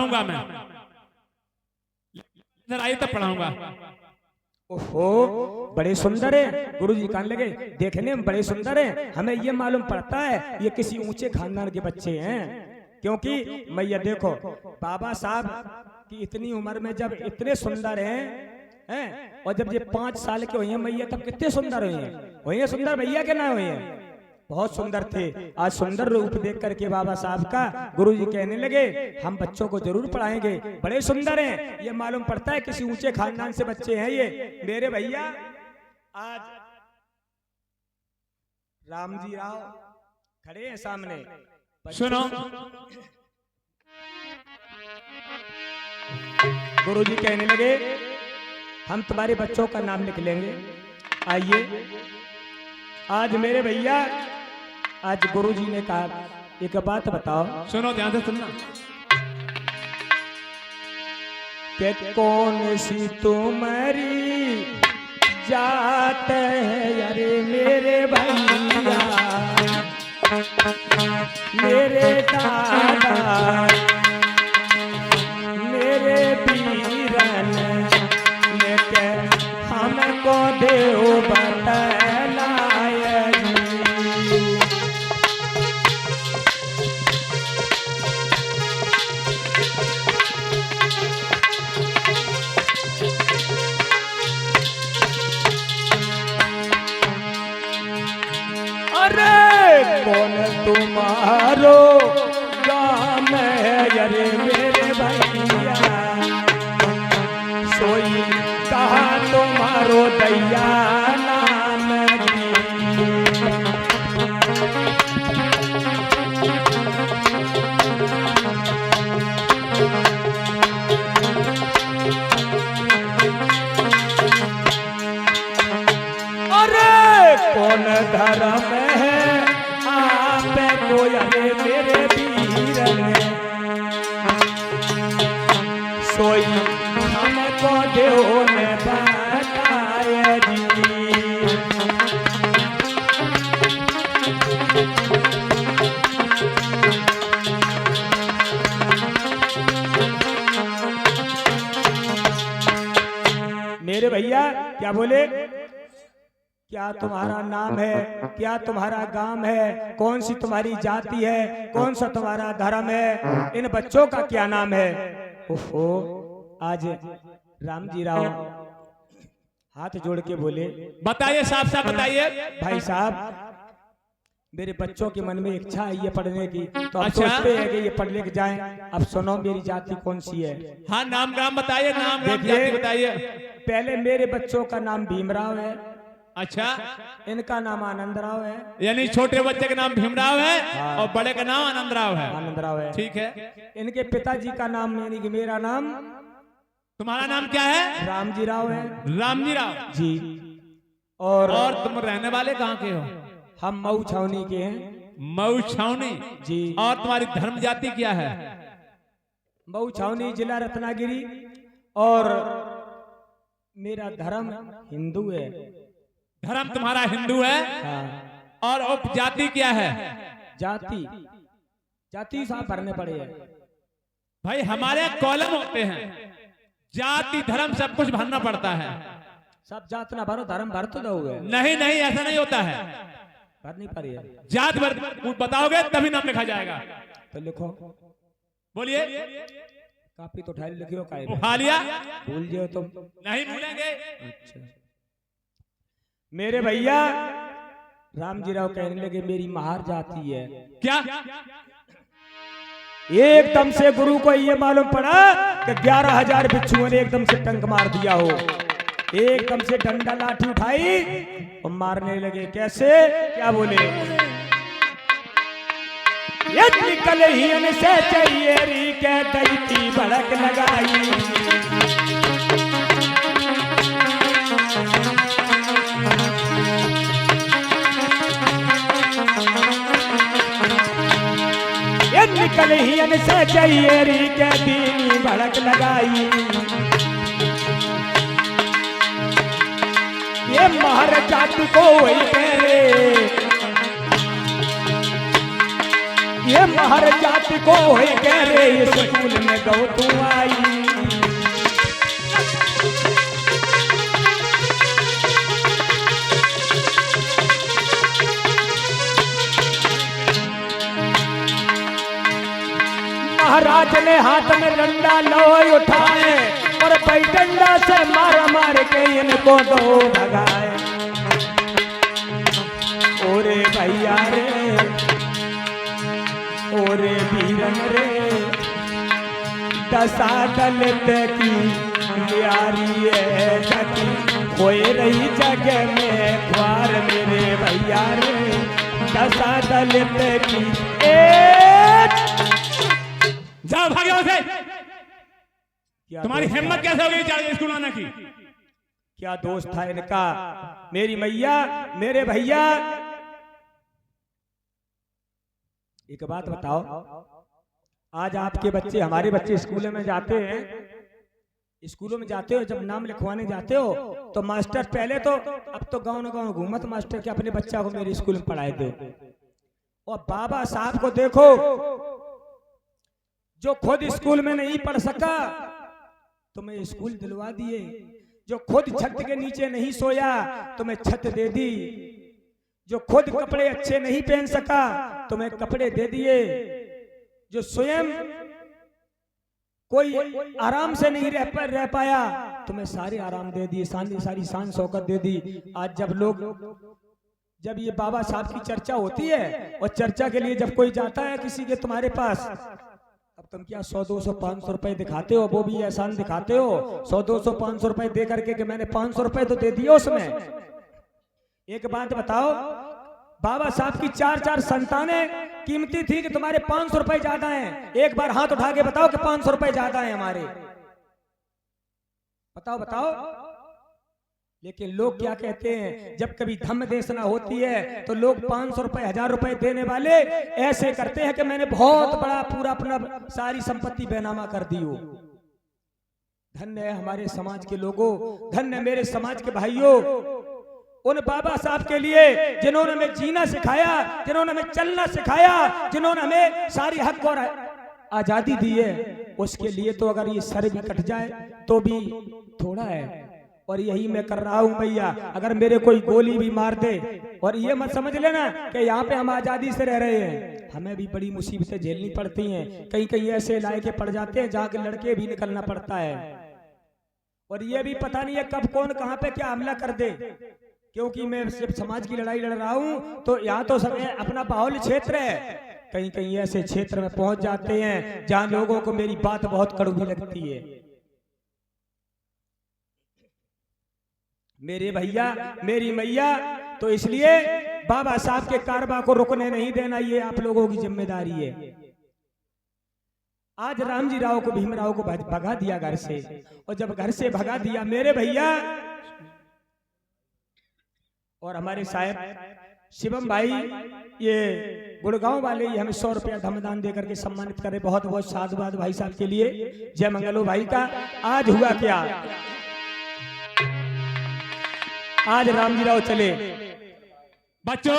पढ़ाऊंगा मैं, इधर आइए तब पढ़ाऊंगा। ओहो, बड़े सुंदर है गुरुजी। कहने लगे देखने में बड़े सुंदर हैं, हमें ये मालूम पड़ता है ये किसी ऊंचे खानदान के बच्चे हैं, क्योंकि मैया देखो बाबा साहब की इतनी उम्र में जब इतने सुंदर हैं और जब ये 5 साल के हुए हैं मैया तब कितने सुंदर हुए हैं सुंदर भैया के ना हुए हैं, बहुत सुंदर थे। आज सुंदर रूप देख करके बाबा साहब का गुरुजी कहने लगे हम बच्चों को जरूर पढ़ाएंगे, बड़े सुंदर हैं, ये मालूम पड़ता है किसी ऊंचे खानदान से बच्चे हैं ये मेरे भैया। आज राम जी राव खड़े हैं सामने। सुनो, गुरुजी कहने लगे हम तुम्हारे बच्चों का नाम लिख लेंगे। आइए आज मेरे भैया, आज गुरुजी ने कहा एक बात बताओ। सुनो ध्यान से सुनना। कि कौन सी तुम्हारी जात है अरे मेरे भैया, मेरे दादा मेरे वीरन लेके हमको देव बतलाया जी। अरे कौन तुम्हारो गाम है अरे मेरे भैया, सोई कहा तुम्हारो दैया नाम जी। अरे कौन धर्म है आप को अरे मेरे वीर ने, सोई हमको देव ने बताया जी। मेरे भैया क्या बोले, क्या तुम्हारा नाम है, क्या तुम्हारा गांव है, कौन सी तुम्हारी जाति है, कौन सा तुम्हारा धर्म है, इन बच्चों का क्या नाम है। ओहो, आज राम जी राव हाथ जोड़ के बोले बताइए साहब साहब बताइए। भाई साहब मेरे बच्चों के मन में इच्छा है ये पढ़ने की, तो अब अच्छा? सोचते हैं कि ये पढ़ लिख जाएं। अब सुनो मेरी जाति कौन सी है। हाँ नाम गाम बताइए, नाम गाम देखिए, जाति बताइए। पहले मेरे बच्चों का नाम भीमराव है, अच्छा, इनका नाम आनंदराव है। यानी छोटे बच्चे का नाम भीमराव है हाँ। और बड़े का नाम आनंदराव है। आनंदराव है। ठीक है, इनके पिताजी का नाम यानी कि मेरा नाम तुम्हारा नाम क्या है? रामजी राव है रामजी राव जी। और तुम रहने वाले कहाँ के हो? हम मऊ छावनी के हैं मऊ छावनी जी। और तुम्हारी धर्म जाति क्या है? मऊ छावनी जिला रत्नागिरी, और मेरा धर्म हिंदू है। धर्म तुम्हारा हिंदू है हाँ। और उपजाति क्या है? जाति जाति साहब भरने पड़े हैं भाई हमारे कॉलम होते हैं, जाति धर्म सब कुछ भरना पड़ता है। सब जात ना भरो, धर्म भर तो दो। नहीं नहीं ऐसा नहीं होता है, भरनी पड़ी है जात भर बताओगे तभी नाम लिखा जाएगा। तो लिखो। बोलिए। कापी तो उठा लिखियो का उठा लिया? भूल जाओ तुम। नहीं भूलेंगे। अच्छा मेरे भैया रामजी राव कहने लगे मेरी महार जाति है। क्या? एकदम से गुरु को ये मालूम पड़ा कि 11,000 बिच्छुओं ने एकदम से टंक मार दिया हो। एकदम से डंडा लाठी उठाई और मारने लगे। कैसे? क्या बोले? ये निकल ही से चाहिए री के दैती भड़क लगाई। ये निकल ही से चाहिए री के दीनी भड़क लगाई। ये महर जात को वही कह रे, ये महर जात को वही कह रे, ये स्कूल में गौ तू आई। महाराज ने हाथ में डंडा लोई उठाए और भाई डंडा से मार मार के इनको दो भगाए। ओरे भैया रे ओरे वीरन रे दशा दलित की यारी है जगी खोए रही जगह में ख्वार मेरे भैया रे दशा दलित की जाओ भागे वहां से। तुम्हारी हिम्मत कैसे हो गई चाहिए स्कूल आने की? क्या दोस्त था इनका? मेरी मैया मेरे भैया, एक बात बताओ, आज आपके बच्चे हमारे बच्चे स्कूलों में जाते हैं, स्कूलों में जाते हो, जब नाम लिखवाने जाते हो तो मास्टर पहले तो, अब तो गांव गांव घूमत मास्टर के अपने बच्चा को मेरे स्कूल में पढ़ाए दो। और बाबा साहब को देखो जो खुद स्कूल में नहीं पढ़ सका तुम्हें स्कूल दिलवा दिए, जो खुद छत के नीचे नहीं सोया तुम्हें छत दे दी, जो खुद कपड़े अच्छे नहीं पहन सका तुम्हें कपड़े दे दिए, जो स्वयं कोई आराम से नहीं रह पाया तुम्हें सारे आराम दे दिए, सारी शान शौकत दे दी। आज जब ये बाबा साहब की चर्चा होती है और चर्चा के लिए जब कोई जाता है किसी के तुम्हारे पास, अब तुम क्या 100 200 500 रुपए दिखाते हो, वो भी एहसान दिखाते हो 100 200 500 रुपए दे करके कि मैंने 500 रुपए तो दे दिए उसमें। एक बात बताओ, बाबा साहब की 4 संतानें कीमती थी कि तुम्हारे 500 रुपए ज्यादा हैं? एक बार हाथ उठा के बताओ कि 500 रुपए ज्यादा हैं हमारे, बताओ। लेकिन लोग क्या कहते हैं, जब कभी धम्म देशना होती है तो लोग 500 रुपए 1000 रुपए देने वाले ऐसे करते हैं कि मैंने बहुत बड़ा पूरा अपना सारी संपत्ति बेनामा कर दी हो। धन्य है हमारे समाज के लोगों, धन्य मेरे समाज के भाइयों, उन बाबा साहब के लिए जिन्होंने हमें जीना सिखाया, जिन्होंने हमें चलना सिखाया, जिन्होंने हमें सारी हक और आजादी दी है, उसके लिए तो अगर ये सर भी कट जाए तो भी थोड़ा है। और यही मैं कर रहा हूं भैया, अगर मेरे कोई गोली भी मार दे, और ये मत समझ लेना कि यहाँ पे हम आजादी से रह रहे हैं, हमें भी बड़ी मुसीबतें झेलनी पड़ती हैं, कहीं ऐसे इलाके पड़ जाते हैं जहाँ के लड़के भी निकलना पड़ता है, और ये भी पता नहीं है कब कौन कहाँ पे क्या हमला कर दे। क्योंकि मैं सिर्फ समाज की लड़ाई लड़ रहा हूँ तो यहाँ तो सब अपना बाहुल्य क्षेत्र है, कहीं ऐसे क्षेत्र में पहुंच जाते हैं जहाँ लोगों को मेरी बात बहुत कड़वी लगती है। मेरे भैया मेरी मैया, तो इसलिए बाबा साहब के कारबा को रुकने नहीं देना, ये आप लोगों की जिम्मेदारी है। आज रामजी राव को भीमराव को भगा दिया घर से, और जब घर से भगा दिया मेरे भैया और हमारे साहब शिवम भाई, ये गुड़गांव वाले, ये हमें 100 रुपया धमदान दे करके सम्मानित करे, बहुत बहुत साधुवाद भाई साहब के लिए, जय मंगलो भाई का। आज हुआ क्या, आज रामजी राव चले। बच्चों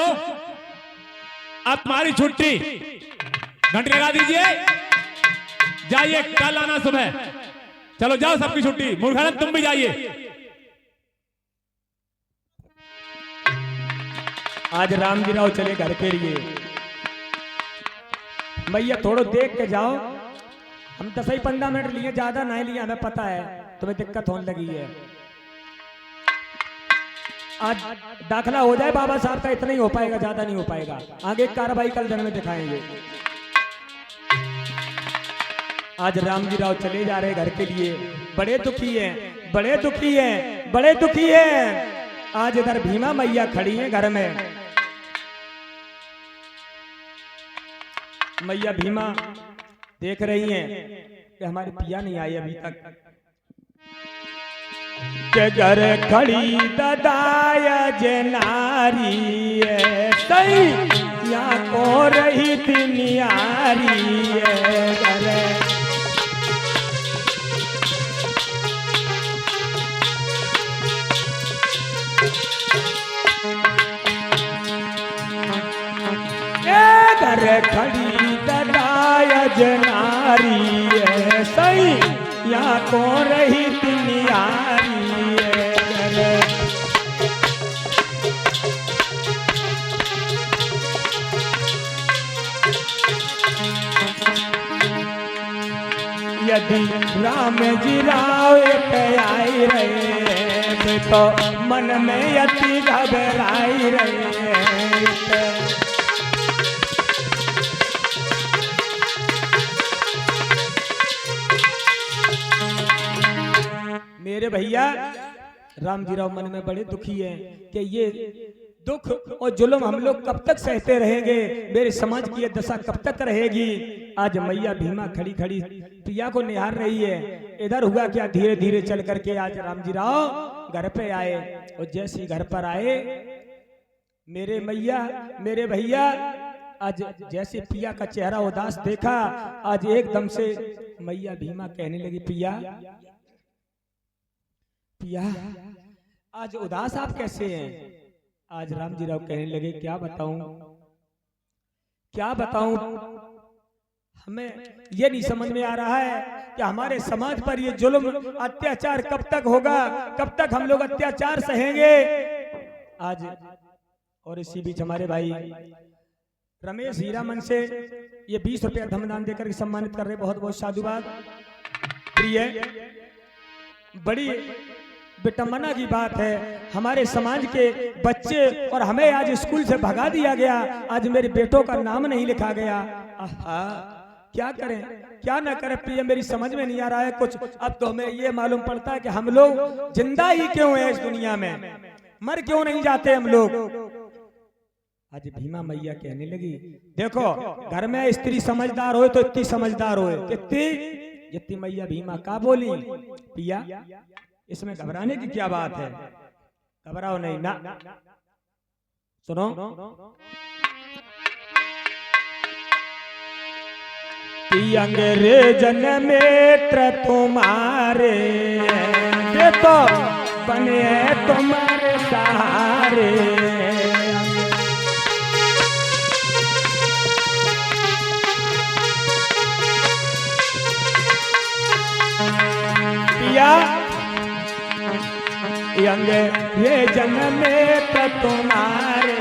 अब तुम्हारी छुट्टी, घंटी लगा दीजिए, जाइए कल आना सुबह। चलो जाओ, सबकी छुट्टी। मुरघानंद तुम भी जाइए। आज रामजी राव चले घर के लिए। भैया थोड़ा देख के जाओ, हम 10-15 मिनट लिए, ज्यादा नहीं लिए, हमें पता है तुम्हें दिक्कत होने लगी है। आज दाखला हो जाए बाबा साहब का, इतना ही हो पाएगा, ज्यादा नहीं हो पाएगा। आगे कार्रवाई कल दिन में दिखाएंगे। आज रामजी राव चले जा रहे घर के लिए, बड़े दुखी हैं, बड़े दुखी हैं, बड़े दुखी हैं। आज इधर भीमा मैया खड़ी हैं घर में, मैया भीमा देख रही हैं कि हमारे पिया नहीं आए अभी तक, के घर खड़ी ददाय जनारी सही यहाँ को रही थी नियारी घर। घर खड़ी ददाय जनारी यहाँ को रही तिनियारी यदि राम जी राव पे आई रहे तो मन में अति घबराई रहे। मेरे भैया राम जी राव मन में बड़े दुखी हैं कि ये दुख और जुल्म हम लोग कब तक सहते रहेंगे, मेरे समाज की ये दशा कब तक रहेगी। आज मैया भीमा खड़ी खड़ी प्रिया को निहार रही है। इधर हुआ क्या, धीरे धीरे चल करके आज राम जी राव घर पे आए और जैसे ही घर पर आए मेरे मैया मेरे भैया आज जैसे प्रिया का चेहरा उदास देखा, आज एकदम से मैया भीमा कहने लगी प्रिया प्रिया आज उदास आप कैसे हैं। आज राम जी राव कहने लगे क्या बताऊं हमें ये नहीं समझ में आ रहा है कि हमारे समाज पर ये जुल्म अत्याचार कब तक होगा, कब तक हम लोग अत्याचार सहेंगे। आज और इसी बीच हमारे भाई रमेश हीरामन से ये 20 रुपया धमदान देकर सम्मानित कर रहे, बहुत बहुत साधुवाद। प्रिय बड़ी विटंबना की बात है, हमारे समाज के बच्चे और हमें आज स्कूल से भगा दिया गया, आज मेरे बेटों का नाम नहीं लिखा गया। आहा क्या करें क्या ना करें प्रिय, मेरी समझ में नहीं आ रहा है कुछ। अब तो हमें ये मालूम पड़ता है कि हम लोग जिंदा ही क्यों हैं इस दुनिया में, मर क्यों नहीं जाते हम लोग। आज भीमा मैया कहने लगी देखो घर में स्त्री समझदार हो तो इतनी समझदार हो, कितनी जितनी मैया भीमा का बोली। पिया इसमें घबराने की क्या बात है, घबराओ नहीं ना। सुनो कि अंग्रेजन मित्र तुम्हारे ये तो बने तुम्हारे सहारे। पिया अंग्रेजन मित्र तुम्हारे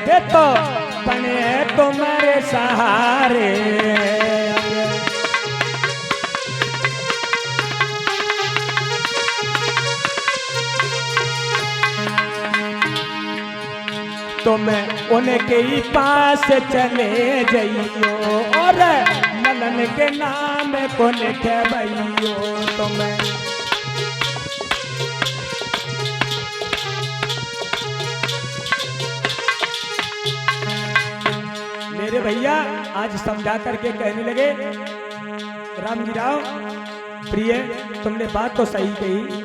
ये तो बने तुम्हारे सहारे। तुम उनके ही पास चले जाइयो और नलन के नाम को लिखे भइयो। तुम मेरे भैया आज समझा करके कहने लगे राम जी राव प्रिय तुमने बात तो सही कही,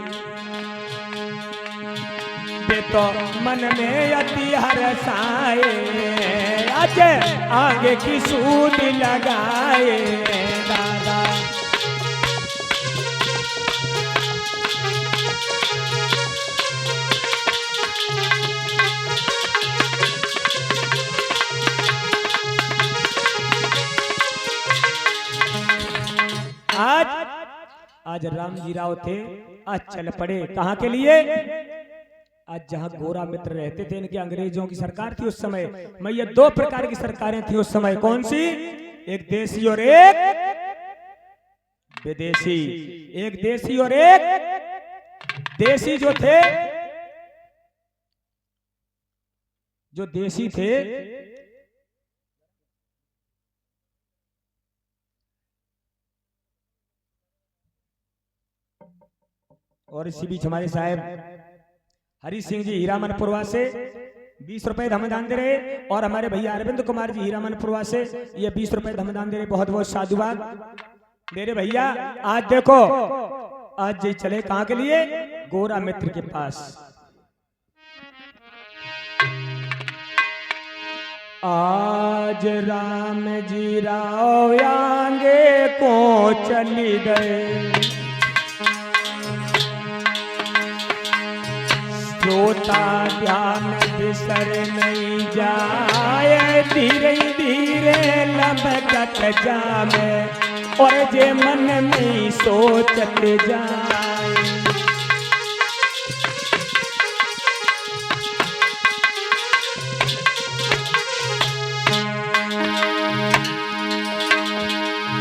तो मन में अति हर्षाए आज आगे की सूद लगाए। दादा आज राम जी राव थे, आज चल पड़े कहाँ के लिए। आज जहां गोरा मित्र रहते थे, इनके अंग्रेजों की सरकार थी उस समय। मैया दो प्रकार की सरकारें थी उस समय, कौन सी, एक देसी और एक विदेशी। एक देसी और एक देसी जो देसी थे और इसी बीच हमारे साहब हरी सिंह जी हीरामनपुरवा से 20 रुपए धमदान दे रहे, और हमारे भैया अरविंद कुमार जी हीरामनपुरवा से ये 20 रुपए धमदान दे रहे, बहुत बहुत साधुवाद। मेरे भैया आज देखो आज जी चले कहाँ के लिए, गोरा मित्र के पास। आज राम जी राव आगे को चली गए, श्रोता ध्यान बिसर नहीं जाए, धीरे धीरे लपकत जामे और जे मन में सोचत जाए।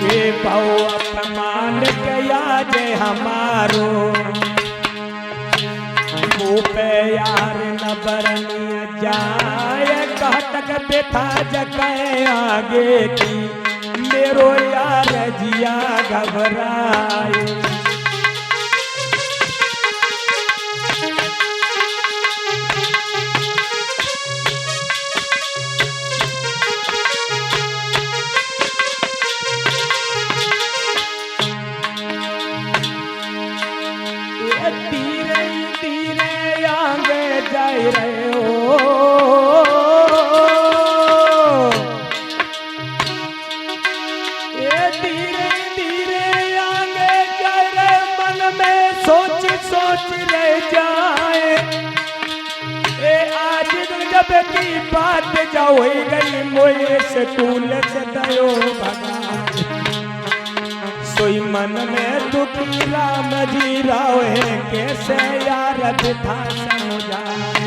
ये बहु अपमान किया जे हमारो, मुँह पे यार न बरनिया जाए। कहतक बेथा जगह आगे की, मेरो यार जिया घबराए। धीरे धीरे आगे जाए रहे हो, ये धीरे धीरे आगे जाए रहे, मन में सोच सोच रह जाए। ए आज जब की बात जाओ गई, मोए से तूल से दयो भगाए। सोई मन में दुखी राम जी राव है, कैसे यार बिठा समझाए।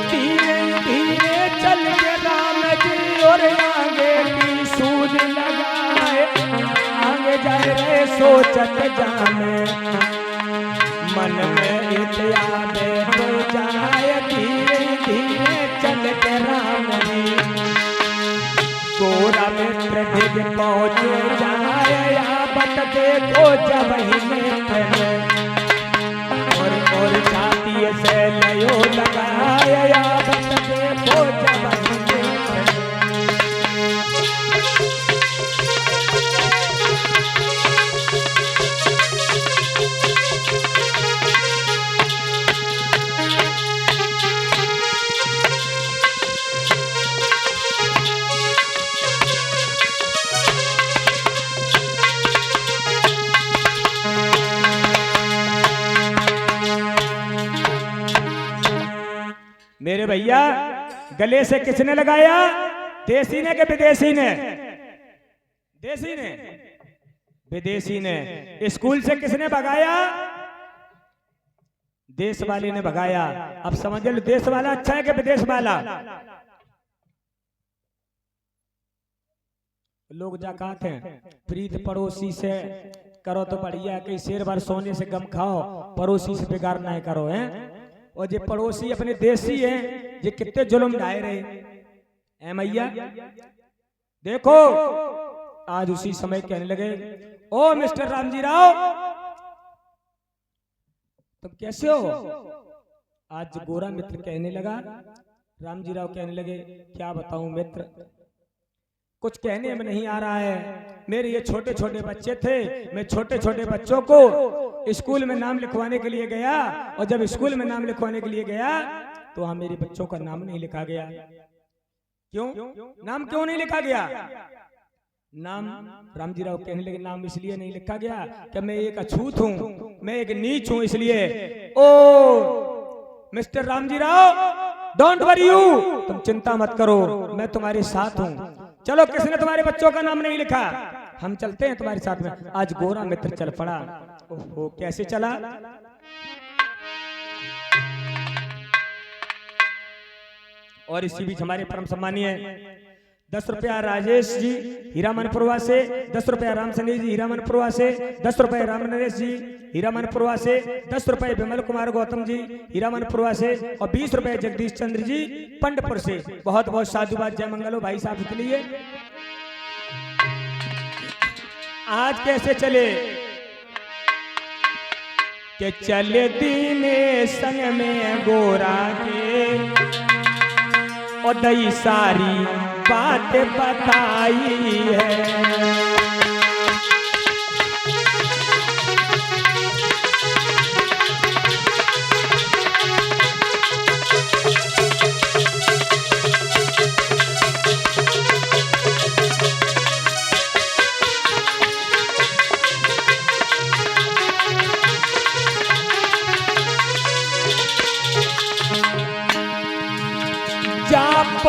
धीरे धीरे चल के राम जी और आगे की सूझ लगाए। आगे जाए रे सोचत जाने, मन में याद तो जाए। धीरे धीरे चल के राम जी गोरा मित्र दिग पहुँचे जाए। या बत देखो जब ही मित्र और छाती से लयो लगाए। या बत देखो जब ही मित्र मेरे भैया गले से किसने लगाया? देसी ने कि विदेशी ने? देसी ने, विदेशी ने। स्कूल से किसने भगाया? देश वाले ने भगाया। अब समझ लो देश वाला अच्छा है कि विदेश वाला? लोग जा कहते हैं प्रीत पड़ोसी से करो तो बढ़िया, कहीं शेर भर सोने से गम खाओ, पड़ोसी से बिगाड़ ना करो। हैं और जे पड़ोसी अपने देसी हैं, ये कितने जुल्म ढाए रहे हैं मैया। देखो आज उसी समय कहने लगे, ओ मिस्टर रामजी राव तुम कैसे हो? आज गोरा मित्र कहने लगा, रामजी राव कहने लगे क्या बताऊं मित्र, कुछ कहने में नहीं आ रहा है। मेरे ये छोटे छोटे बच्चे थे, मैं छोटे छोटे बच्चों को स्कूल में नाम लिखवाने के लिए गया, और जब स्कूल में नाम लिखवाने के लिए गया तो वहां मेरे बच्चों का नाम नहीं लिखा गया। क्यों? नाम क्यों नहीं लिखा गया? नाम रामजी राव कहने लगे नाम इसलिए नहीं लिखा गया कि मैं एक अछूत हूं, मैं एक नीच हूं, इसलिए। Oh mister Ramji Rao don't worry you, तुम चिंता मत करो, मैं तुम्हारे साथ हूं। चलो किसने तुम्हारे बच्चों का नाम नहीं लिखा, हम चलते हैं तुम्हारे साथ में। आज गोरा मित्र चल पड़ा। ओहो कैसे चला? और इसी बीच हमारे परम सम्मानीय 10 रुपया राजेश जी हीरामनपुरवा से, 10 रुपया राम सनी जी हीरामनपुरवा से, 10 रुपये राम नरेश जी हीरामनपुरवा से, 10 रुपये विमल कुमार गौतम जी हीरामनपुरवा से, और 20 रुपये जगदीश चंद्र जी पंडपुर से। बहुत बहुत साधुवाद, जय मंगल हो भाई साहब के लिए। आज कैसे चले के चले दीने संग में गोरा के, और दई सारी बात बताई है।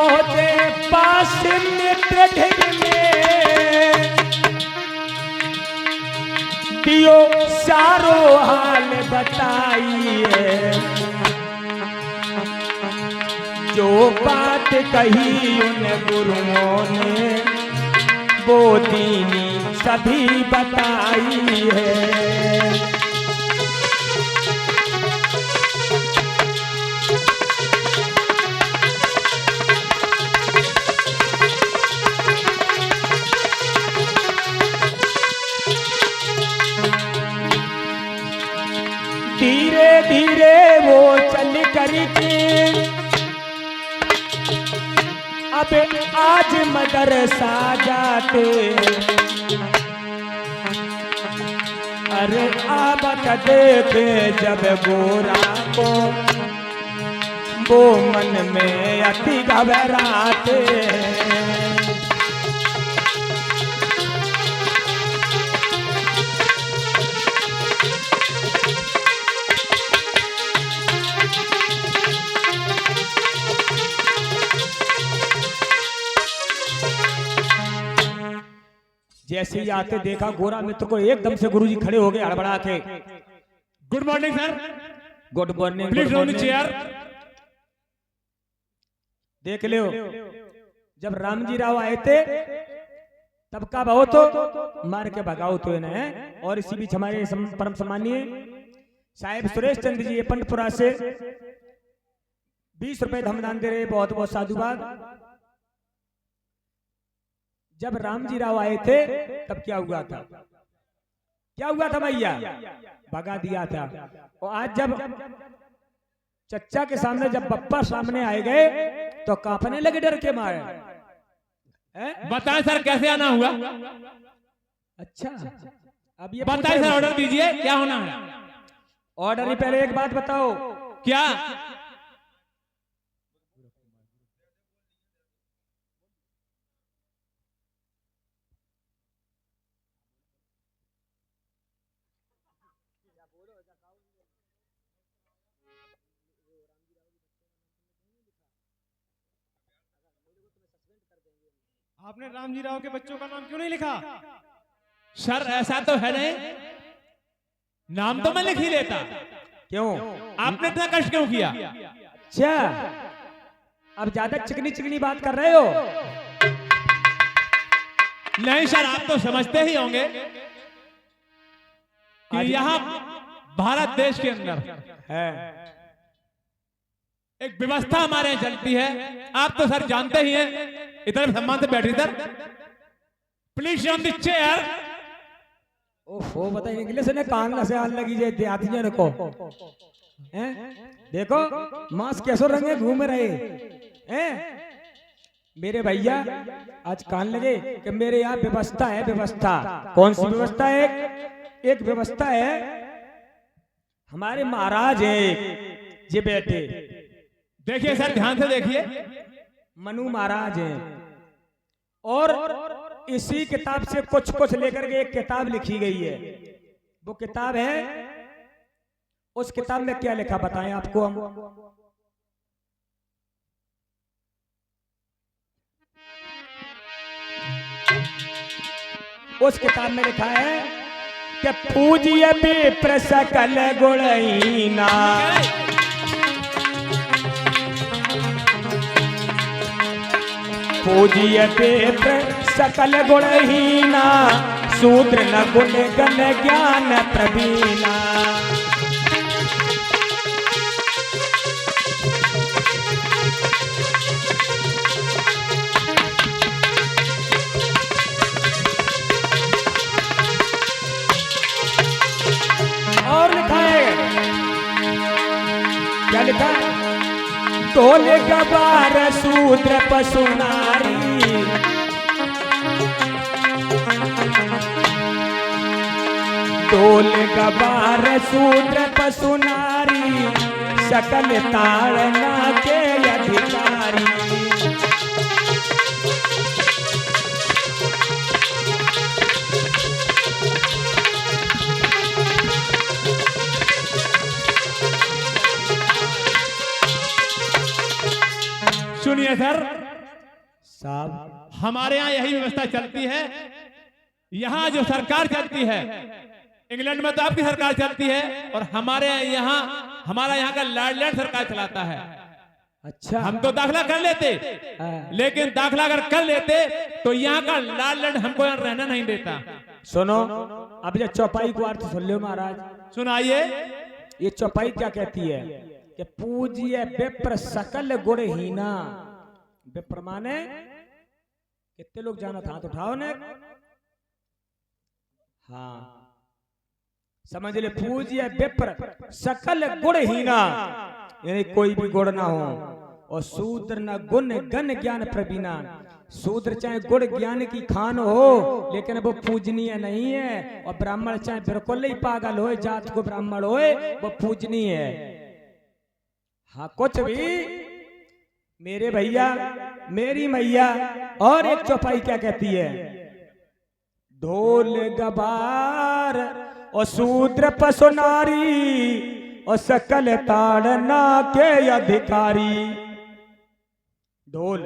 पहुंचे पास मित्र ढिग में, दियो सारो हाल बताइए, जो बात कही उन गुरुओं ने वो दीनी सभी बताई है। धीरे धीरे वो चल करके अब आज मदरसा जाते, अरे आबत देखे जब गोरा को वो मन में अति घबराते। जैसे ही आते देखा गोरा मित्र को, एकदम से गुरुजी खड़े हो गए हड़बड़ा के। Good morning sir. Good morning. Please on the chair. देख लो, जब रामजी राव आए थे तब का बहु तो मार के भगाओ तो इन्हें। और इसी बीच हमारे परम सम्मानीय साहेब सुरेश चंद्र जी पंडपुरा से 20 रुपए धमदान दे रहे, बहुत बहुत साधुवाद। जब रामजी राव आए थे तब क्या हुआ था, क्या हुआ था भैया, भगा दिया था। और आज जब चच्चा के सामने, जब बप्पा सामने आए गए तो कांपने लगे डर के मारे। बताएं सर कैसे आना हुआ। अच्छा अब ये बताएं सर, ऑर्डर दीजिए क्या होना है। ऑर्डर ही पहले एक बात बताओ, क्या आपने रामजी राव के बच्चों का नाम क्यों नहीं लिखा? सर ऐसा तो है नहीं, नाम तो मैं लिख ही लेता। क्यों आपने इतना कष्ट क्यों किया? अच्छा अब ज्यादा चिकनी चिकनी बात कर रहे हो। नहीं सर, आप तो समझते ही होंगे कि यहाँ भारत देश के अंदर है एक व्यवस्था हमारे यहाँ चलती है। आप तो सर जानते ही हैं। इधर सम्मान से बैठिए sir, please on the chair. ओहो बताइए, इंग्लिश ने कांगला से आने लगी जे देहातियों को हैं। देखो मांस कैसो रंगे घूम रहे हैं मेरे भैया। आज कान लगे कि मेरे यहाँ व्यवस्था है। व्यवस्था कौन सी व्यवस्था है? एक व्यवस्था है, हमारे महाराज है ये बैठे, देखिए सर ध्यान से देखिए, मनु महाराज हैं। और इसी किताब से कुछ कुछ लेकर के एक किताब लिखी गई है। वो किताब है, उस किताब में क्या लिखा बताएं आपको हम। उस किताब में लिखा है कि पूजिए विप्र सकल गुणहीना, पूजिए विप्र सकल गुणहीना, शूद्र न गुण गण ज्ञान प्रवीणा। और लिखा है, क्या लिखा है? ढोल गवार शूद्र पशु नारी, ढोल गवार शूद्र पशु नारी, सकल ताड़ना के अधिकारी। सुनिए सर, साहब हमारे यहाँ यही व्यवस्था चलती है। यहाँ जो सरकार चलती है, इंग्लैंड में तो आपकी सरकार चलती है, और हमारे यहाँ हमारा यहाँ का लैंड सरकार चलाता है। अच्छा, हम तो दाखला कर लेते, लेकिन दाखला अगर कर लेते तो यहाँ का लैंड हमको यहाँ रहना नहीं देता। सुनो, अब ये चौपाई को अर्थ सुन लो महाराज। सुनाइए। ये चौपाई क्या कहती है कि पूज्य विप्र सकल गुणहीना। विप्र माने कितने लोग जाना था, हाथ उठाओ ने। हाँ, समझ ले, पूज्य विप्र सकल गुणहीना, यानी कोई भी गुण ना हो, और शूद्र न गुण गण ज्ञान प्रवीणा। शूद्र चाहे गुण ज्ञान की खान हो, लेकिन वो पूजनीय नहीं है। और ब्राह्मण चाहे बिल्कुल ही पागल हो, जात को ब्राह्मण हो, वो पूजनीय है। हाँ, कुछ भी मेरे भैया मेरी मैया। और एक चौपाई क्या कहती है, ढोल गबार और शूद्र पशु नारी और सकल ताड़ना के अधिकारी। ढोल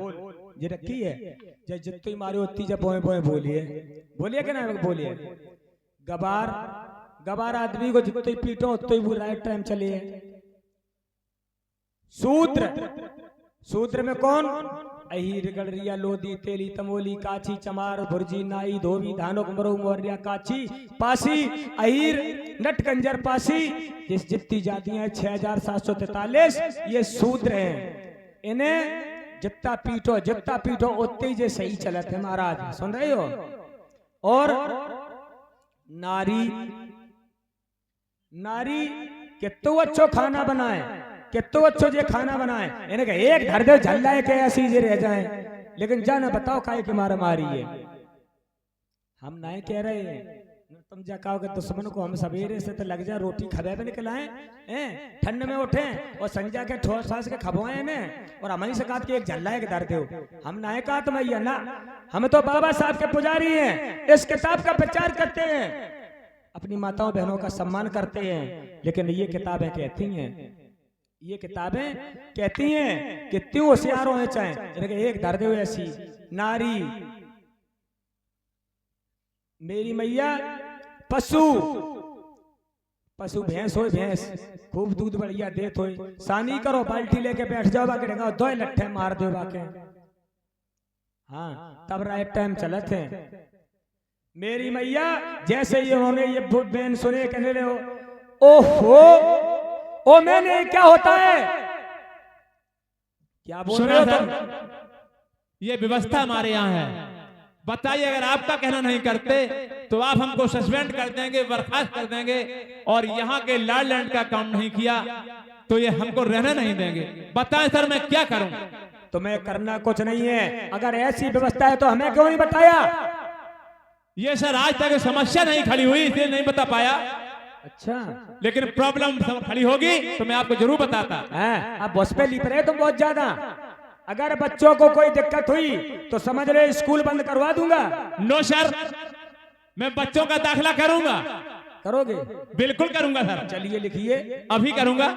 ये रखी है, जब जितनी मारे उतनी जब बोए बोए बोलिए, बोलिए कि ना बोलिए। गबार, गबार आदमी को जितनी पीटो उतनी वो राइट टाइम चलिए। शूद्र, शूद्र में कौन, अहीर गडरिया लोधी तेली तमोली काची चमार भुर्जी नाई धोबी धानुक मरु मौर्या काची पासी अहीर नट कंजर पासी, जिस जितनी जातियां हैं 6743, ये शूद्र हैं। इन्हें जितना पीटो उतने जे सही चलत है महाराज, सुन रहे हो। और नारी, नारी कितो अच्छो खाना बनाए, कितो अच्छो जे खाना बनाए, इन्हें एक धर दे झल्लाए के ऐसी जे रह जाए, लेकिन जाना बताओ काहे के मारा मारी है। हम नहीं कह रहे हैं, तुम जा कहोगे दुश्मन को हम सवेरे से तो लग जा रोटी खबे पे निकलाएं, ठंड में उठे और संजा के ठोस सास के खबवाए ने, और हमारी से कहा कि एक झल्लाए के दर दो। हम ना कहा तो मैया ना, हम तो बाबा साहब के पुजारी हैं, इस किताब का प्रचार करते हैं, अपनी माताओं बहनों का सम्मान करते हैं। लेकिन ये किताबें कहती हैं, ये किताबें कहती हैं कि त्यों होशियार होने चाहे, एक दर दो ऐसी नारी। मेरी मैया पशु, पशु भैंस हो, भैंस खूब दूध बढ़िया देत हो, सानी करो बाल्टी लेके बैठ जाओ बाके ढंगा दो लट्ठे मार दो बाके। हाँ, तब राइट टाइम चलत है। मेरी मैया जैसे ही उन्होंने ये बहन सुने, कहने रहे हो ओहो ओ मैंने क्या होता है, क्या बोल रहे हो तुम? ये व्यवस्था हमारे यहाँ है। बताइए, अगर आपका कहना नहीं करते तो आप हमको सस्पेंड कर देंगे, बर्खास्त कर देंगे, और यहाँ के लैंड का काम नहीं किया तो ये हमको रहना नहीं देंगे। बताएं सर, मैं क्या करूं? तुम्हें करना कुछ नहीं है, अगर ऐसी व्यवस्था है तो हमें क्यों नहीं बताया? ये सर आज तक समस्या नहीं खड़ी हुई, इसलिए नहीं बता पाया। अच्छा, लेकिन प्रॉब्लम खड़ी होगी तो मैं आपको जरूर बताता। अब बस पे लिप रहे तुम बहुत ज्यादा। अगर बच्चों को कोई दिक्कत हुई तो समझ रहे स्कूल बंद करवा दूंगा। नो सर, मैं बच्चों का दाखला करूंगा। करोगे? बिल्कुल करूंगा सर। चलिए लिखिए, अभी करूंगा।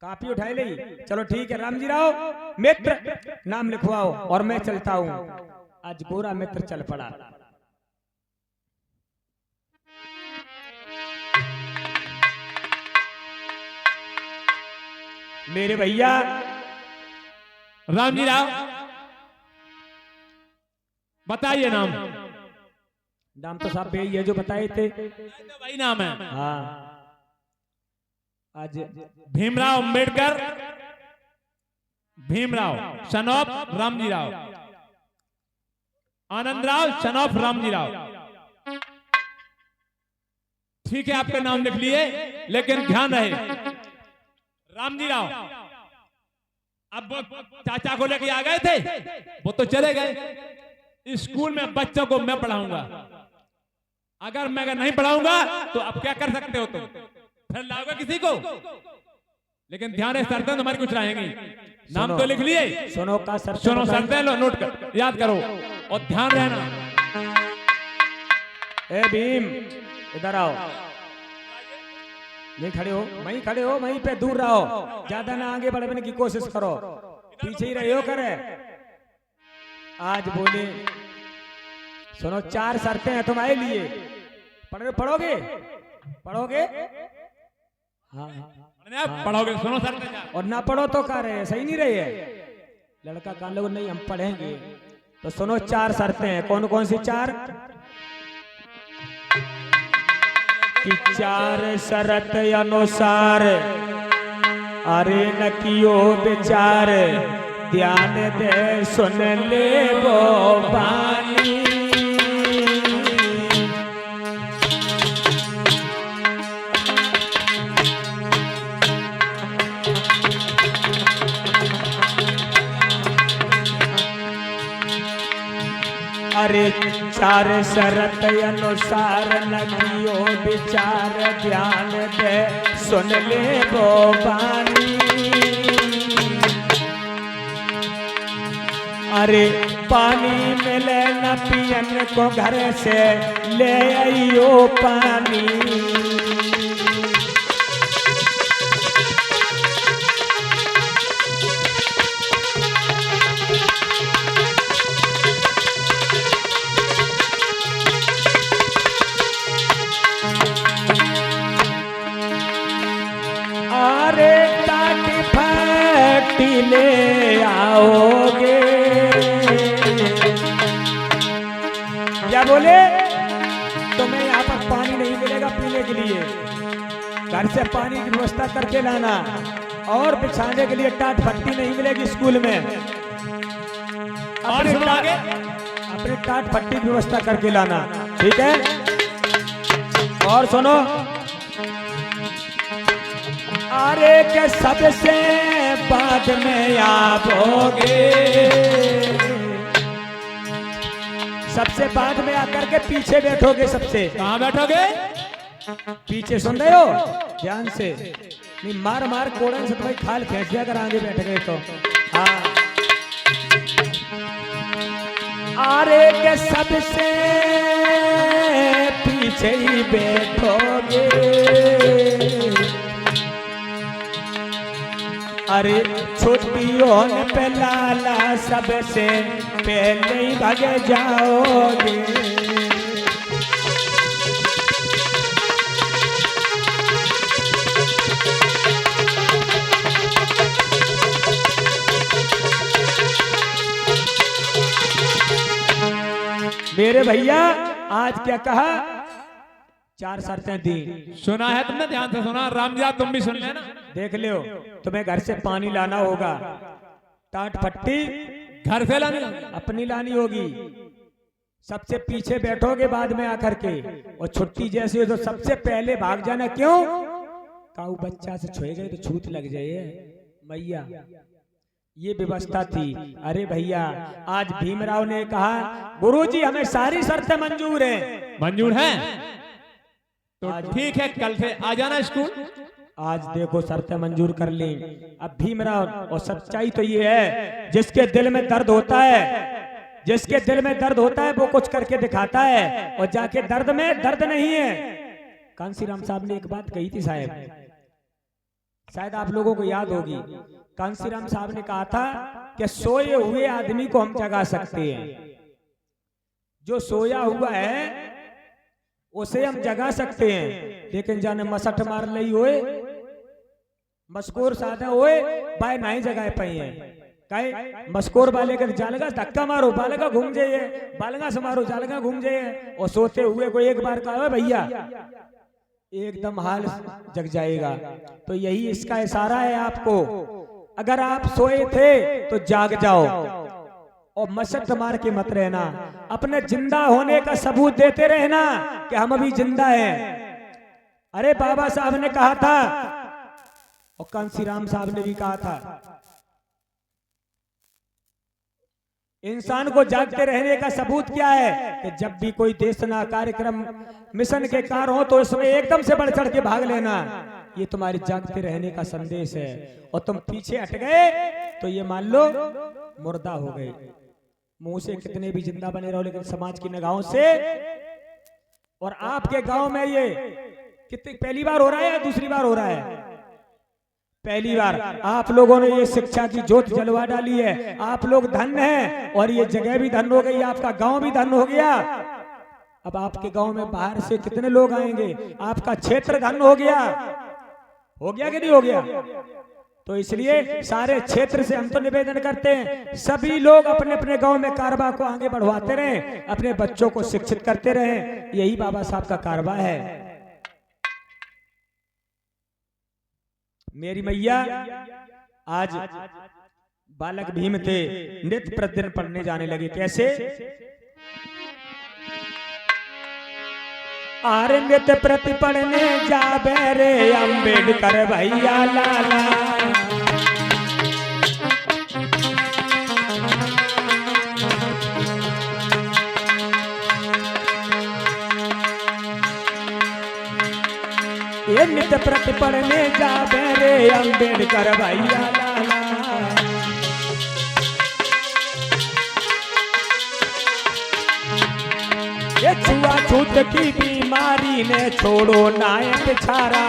कापी उठाए ली, चलो ठीक है। रामजी राव मित्र नाम लिखवाओ और मैं चलता हूं। आज गोरा मित्र चल पड़ा। मेरे भैया रामजी राव, बताइए नाम। नाम तो साहब ये जो बताए थे तो वही नाम है। हाँ, आज Bhimrao Ambedkar, Bhimrao son of Ramji Rao, Anand Rao son of Ramji Rao. ठीक है, आपका नाम लिख लिए, लेकिन ध्यान रहे रामजी राव अब वो चाचा को लेके आ गए थे, वो तो चले गए। स्कूल में बच्चों को मैं पढ़ाऊंगा। अगर मैं नहीं पढ़ाऊंगा तो अब क्या कर सकते हो तुम? फिर लाओगे किसी को? लेकिन ध्यान है, शर्तें तुम्हारी कुछ रहेंगी। नाम तो लिख लिए, सुनो का सर, सुनो शर्तें लो, नोट कर, याद करो और ध्यान रहना। ए भीम, इधर आओ। नहीं खड़े हो, वहीं खड़े हो, वहीं पे दूर रहो, ज्यादा ना आगे बढ़ने की कोशिश करो, पीछे ही रहो करे। आज बोले सुनो 4 शर्तें हैं तुम्हारे लिए। पढ़ोगे पढ़ोगे? हाँ पढ़ोगे? सुनो सर। और ना पढ़ो तो क्या रहे, सही नहीं रहे है। लड़का कान लोग नहीं हम पढ़ेंगे। तो सुनो 4 शर्तें हैं। कौन कौन सी 4? कि 4 शर्त अनुसार अरे न कियो विचार, ध्यान दे सुन ले वो बानी। अरे 4 शरत अनुसार न कियो विचार, ध्यान दे सुन ले वो बानी। अरे पानी मिले न पियन को घर से ले आइयो पानी। अरे टाटी फटी ले आओगे। क्या बोले? तुम्हें यहाँ पर पानी नहीं मिलेगा पीने के लिए, घर से पानी की व्यवस्था करके लाना। और बिछाने के लिए टाट फट्टी नहीं मिलेगी स्कूल में। अपने टाट फट्टी की व्यवस्था करके लाना, ठीक है? और सुनो, अरे के सबसे बाद में आओगे। सबसे बाद में आकर के पीछे बैठोगे। सबसे कहाँ बैठोगे? पीछे। सुन रहे हो ध्यान से? नहीं मार मार कोड़न से तो भाई खाल खींच दिया अगर आगे बैठ गए तो। हाँ, अरे के सबसे पीछे ही बैठोगे। अरे छुट्टियों पे लाला सबसे पहले ही भागे जाओगे। मेरे भैया आज क्या कहा? 4 शर्तें दी। सुना है तुमने? ध्यान से सुना। रामजा तुम भी सुन लेना। देख लियो, तुम्हें घर से पानी लाना होगा, टाट फट्टी घर से लानी होगी, अपनी लानी होगी। सबसे पीछे बैठोगे बाद में आकर के। और छुट्टी जैसी हो तो सबसे पहले भाग जाना। क्यों? काऊ बच्चा से छुए गए तो छूत लग जाए मैया, ये व्यवस्था थी। अरे भैया आज भीमराव ने कहा गुरुजी हमें सारी शर्तें मंजूर हैं। मंजूर है तो ठीक है, कल से आ जाना स्कूल। आज देखो शर्तें मंजूर कर ली। अब भीमराव, और सच्चाई तो ये है जिसके दिल में दर्द होता है, जिसके दिल में दर्द होता है वो कुछ करके दिखाता है। और जाके दर्द में दर्द नहीं है। कांसीराम साहब ने एक बात कही थी साहब, शायद आप लोगों को याद होगी। कांसीराम साहब ने कहा था कि सोए हुए आदमी को हम जगा सकते हैं, जो सोया हुआ है उसे हम जगा सकते हैं। लेकिन जाने मसठ मार लई होए, मस्कोर साधा होए बाय नहीं जगाए पाई है। काहे? मस्कोर वाले के जालगा धक्का मारो बालगा घूम जाइए, बालगा से मारो जालगा घूम जाइए। और सोते हुए को एक बार कहा भैया एकदम हाल जग जाएगा। तो यही इसका इशारा है आपको। अगर आप सोए थे तो जाग जाओ और मशक्कत मार के मत रहना। अपने जिंदा होने का सबूत देते रहना कि हम अभी जिंदा हैं। अरे बाबा साहब ने कहा था और कांसीराम साहब ने भी कहा था, इंसान को जागते रहने का सबूत क्या है कि जब भी कोई देशना कार्यक्रम मिशन के कार्य हो तो उसमें एकदम से बढ़ चढ़ के भाग लेना। ये तुम्हारे जागते रहने का संदेश है। और तुम पीछे हट गए तो ये मान लो मुर्दा हो गए। मुंह से कितने भी जिंदा बने रहो लेकिन समाज की निगाहों से। और आपके गांव में ये कितनी पहली बार हो रहा है या दूसरी बार हो रहा है? पहली बार आप लोगों ने ये शिक्षा की ज्योत जलवा डाली है। आप लोग धन्य हैं और ये जगह भी धन्य हो गई, आपका गांव भी धन्य हो गया। अब आपके गांव में बाहर से कितने लोग आएंगे, आपका क्षेत्र धन्य हो गया कि नहीं हो गया? तो इसलिए सारे क्षेत्र से हम तो निवेदन करते हैं सभी लोग अपने अपने गांव में कारवा को आगे बढ़वाते रहें, अपने बच्चों को शिक्षित करते रहें। यही बाबा साहब का कारवा है। मेरी मैया आज बालक भीम थे, नित्य प्रतिदिन पढ़ने जाने लगे। कैसे? आरे नित्य प्रति पढ़ने जाबे रे अम्बेडकर भैया लाला। ये नित्य प्रति पढ़ने जाबे रे अम्बेडकर भैया लाला। ये छुआछूत की बीमारी ने छोड़ो नायक छारा।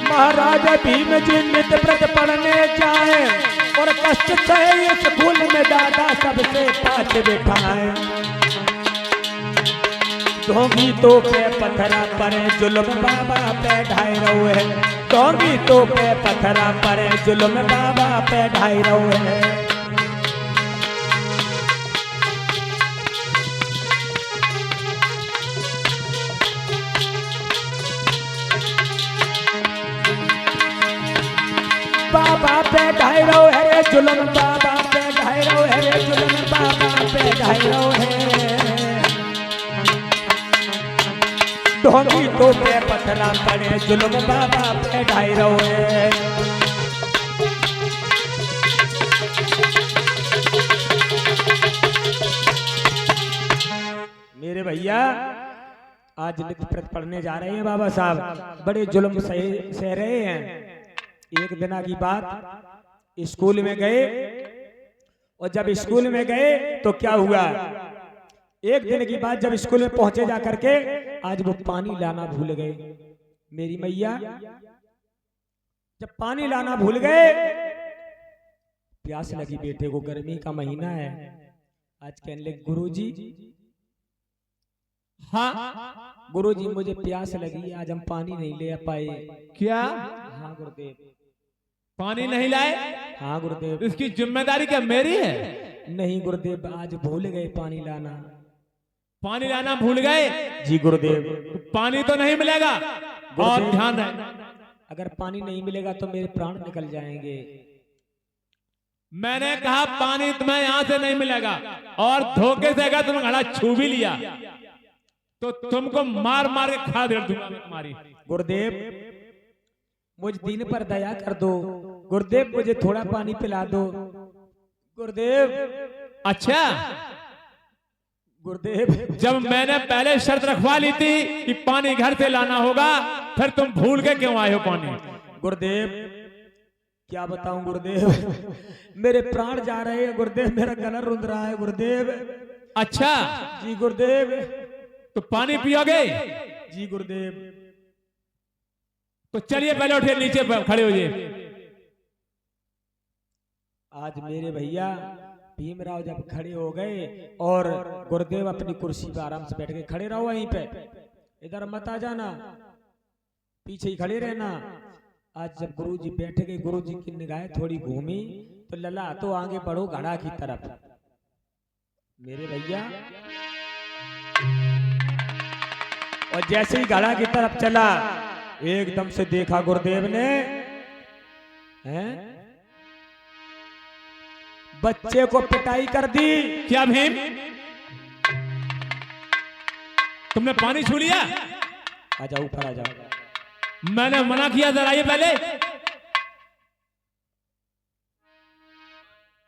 महाराजा भीम जी नित्य प्रति पढ़ने जाए और कष्ट सहे स्कूल में दादा सबसे पास बिठाए। ढोंगी तो पे पत्थरा पर जुल्म बाबा पे ढाई रहो है। ढोंगी तो पे पत्थरा पर जुल्म बाबा पे ढाई रहो है। बाबा पे ढाई रहो है रे जुल्म, बाबा पे ढाई रहो है रे जुल्म, बाबा पे ढाई रहो है। ढोंगी तो पे पत्थरा पड़े जुल्म बाबा पे ढाई रहो है। मेरे भैया आज नित्य प्रति पढ़ने जा रहे हैं बाबा साहब, बड़े जुल्म सह रहे हैं। एक दिन की बात, स्कूल में गए और जब स्कूल में गए तो क्या हुआ, एक दिन की बात जब स्कूल में पहुंचे जा करके आज वो पानी लाना भूल गए। मेरी मैया जब पानी लाना भूल गए, प्यास लगी बेटे को, गर्मी का महीना है। आज कहने लगे गुरुजी, हाँ गुरुजी मुझे प्यास लगी, आज हम पानी नहीं ले पाए। क्या? हाँ गुरुदेव। पानी नहीं लाए? हाँ गुरुदेव। इसकी जिम्मेदारी क्या मेरी है? नहीं गुरुदेव, आज भूल गए पानी लाना। पानी लाना भूल गए? जी गुरुदेव। पानी तो नहीं मिलेगा और ध्यान रहे, अगर पानी नहीं मिलेगा तो मेरे प्राण निकल जाएंगे। मैंने कहा पानी तुम्हें यहां से नहीं मिलेगा और धोखे से अगर तुम घड़ा छू भी लिया तो तुमको मार मार के खा दे दूंगा तुम्हारी। गुरुदेव मुझ दिन पर दया कर दो गुरुदेव, मुझे थोड़ा पानी पिला दो गुरुदेव। अच्छा गुरुदेव, जब मैंने पहले शर्त रखवा ली थी कि पानी घर से लाना होगा, फिर तुम भूल के क्यों आए हो पानी? गुरुदेव क्या बताऊं गुरुदेव, मेरे प्राण जा रहे हैं गुरुदेव, मेरा गला रुंध रहा है गुरुदेव। अच्छा जी गुरुदेव। तो पानी पियोगे? जी गुरुदेव। तो चलिए पहले उठिए, नीचे खड़े हो जाइए। आज मेरे भैया भीमराव जब खड़े हो गए और गुरुदेव अपनी कुर्सी पर आराम से बैठ के, खड़े रहो वहीं पे, इधर मत आ जाना, पीछे ही खड़े रहना। आज जब गुरुजी बैठ गए, गुरुजी की निगाहें थोड़ी घूमी तो लला तो आगे बढ़ो घड़ा की तरफ। मेरे भैया और जैसे ही घड़ा की तरफ चला, एकदम से देखा गुरुदेव ने, हैं बच्चे को पिटाई कर दी। क्या भीम, तुमने पानी छू लिया? आ जाओ ऊपर आ जाओ। मैंने मना किया जरा, ये पहले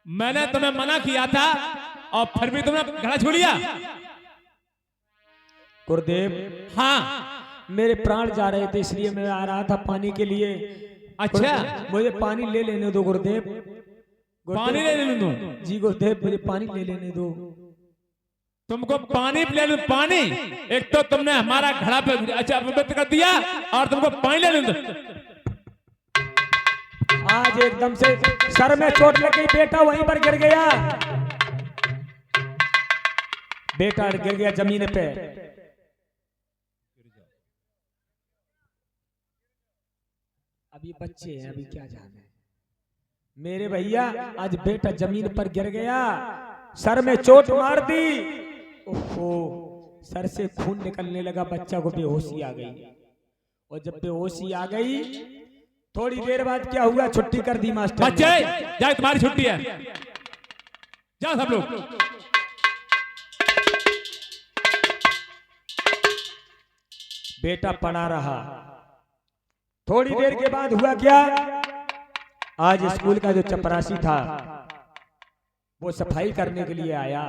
मैंने तुम्हें मना किया था और फिर भी तुमने घड़ा छू लिया। गुरुदेव हाँ, मेरे प्राण जा रहे थे इसलिए मैं आ रहा था पानी के लिए। अच्छा मुझे पानी ले लेने दो गुरुदेव। पानी ले लेने दो? जी गुरुदेव, मुझे पानी ले लेने दो। तुमको पानी पिला दूं, पानी। एक तो तुमने हमारा घड़ा पे अच्छा पवित्र कर दिया और तुमको पानी ले लूं। आज एकदम से सर में चोट लग गई, बेटा वहीं पर गिर गया, बेटा गिर गया जमीन पे। अभी बच्चे हैं, अभी क्या जाने मेरे भैया। आज बेटा जमीन पर गिर गया, सर में चोट मार दी, ओहो सर से खून निकलने लगा, बच्चा को बेहोशी आ गई। और जब बेहोशी आ गई, थोड़ी देर बाद क्या हुआ, छुट्टी कर दी मास्टर। बच्चे जाए, तुम्हारी छुट्टी है, जाओ सब लोग। बेटा पड़ा रहा। थोड़ी देर के बाद हुआ क्या, आज स्कूल का जो चपरासी था वो सफाई करने के लिए आया।